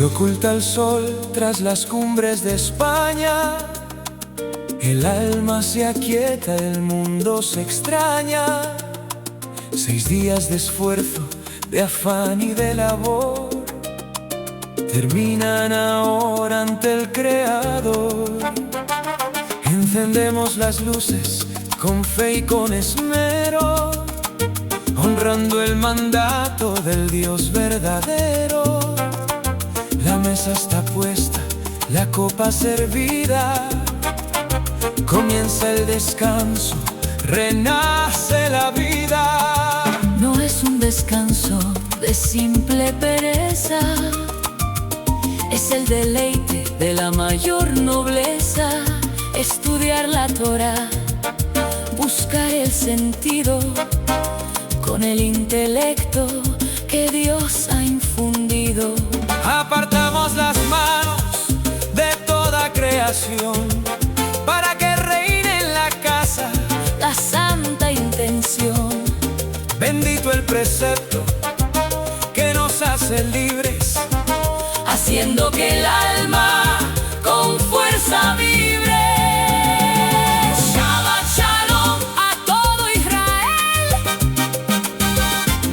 oculta el sol tras las cumbres de España. El alma se aquieta, el mundo se extraña. 6 días de esfuerzo, de afán y de labor terminan ahora ante el Creador. Encendemos las luces con fe y con esmero, honrando el mandato del Dios verdadero. La mesa está puesta, la copa servida, comienza el descanso, renace la vida. No es un descanso de simple pereza, es el deleite de la mayor nobleza. Estudiar la Torá, buscar el sentido con el intelecto que Dios ha infundido. Apartamos las manos de toda creación para que reine en la casa la santa intención. Bendito el precepto que nos hace libres, haciendo que el alma con fuerza vibre. Shabbat Shalom a todo Israel,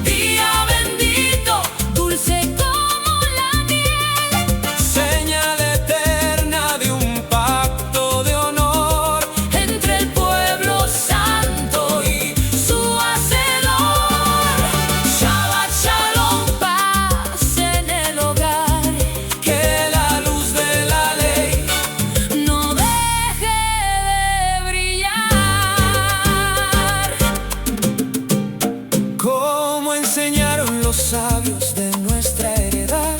día bendito, dulce como la miel, señal eterna de un pacto de honor entre el pueblo santo y su hacedor. Shabbat Shalom, paz en el hogar, que la luz de la ley no deje de brillar. como enseñaron los sabios de nuestra heredad.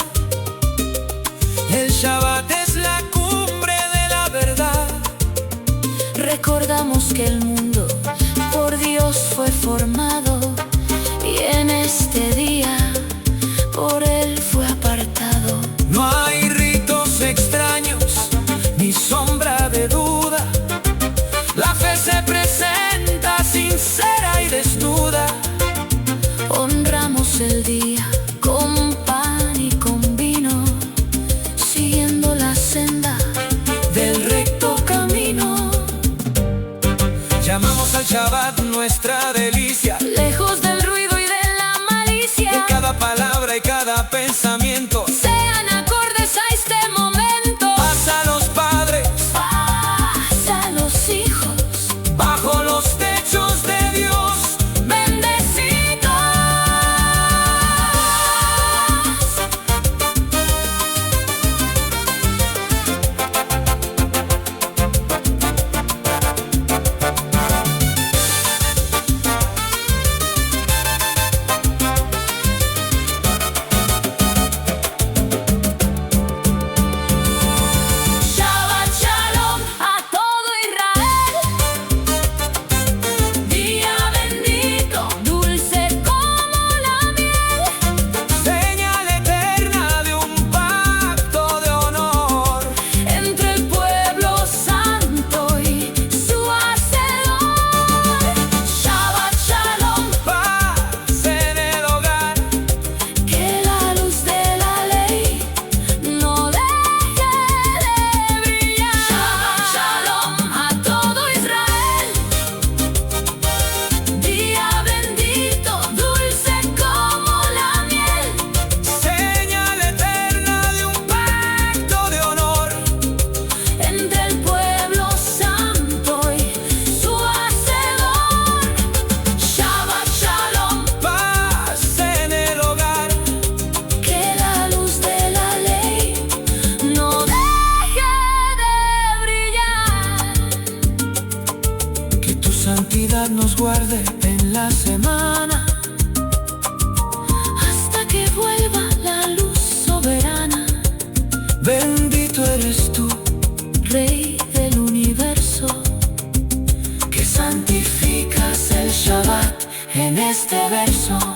El Shabbat es la cumbre de la verdad. Recordamos que el mundo por Dios fue formado y en este día por Él fue apartado. No hay ritos extraños ni sombra de duda. La fe se presenta sincera y desnuda. Honramos el día con pan y con vino, siguiendo la senda Del recto camino llamamos al Shabbat nuestra delicia. lejos del ruido y de la malicia. Que cada palabra y cada pensamiento Sean acordes a este momento. paz a los padres Paz a los hijos, bajo los techos de Dios. bendecidos. Shabbat Shalom a todo Israel, día bendito, dulce como la miel, Señal eterna de un pacto de honor entre el pueblo santo y su hacedor. Shabbat Shalom, paz en el hogar, que la luz de la ley no deje de brillar. Shabbat Shalom a todo Israel, día bendito, dulce como la miel, señal eterna de un pacto de honor entre el pueblo santo y su hacedor. Shabbat Shalom, paz en el hogar, que la luz de la ley no deje de brillar. que tu santidad nos guarde en la semana Hasta que vuelva la luz soberana. bendito eres tú, Rey del universo, que santificas el Shabbat en este verso.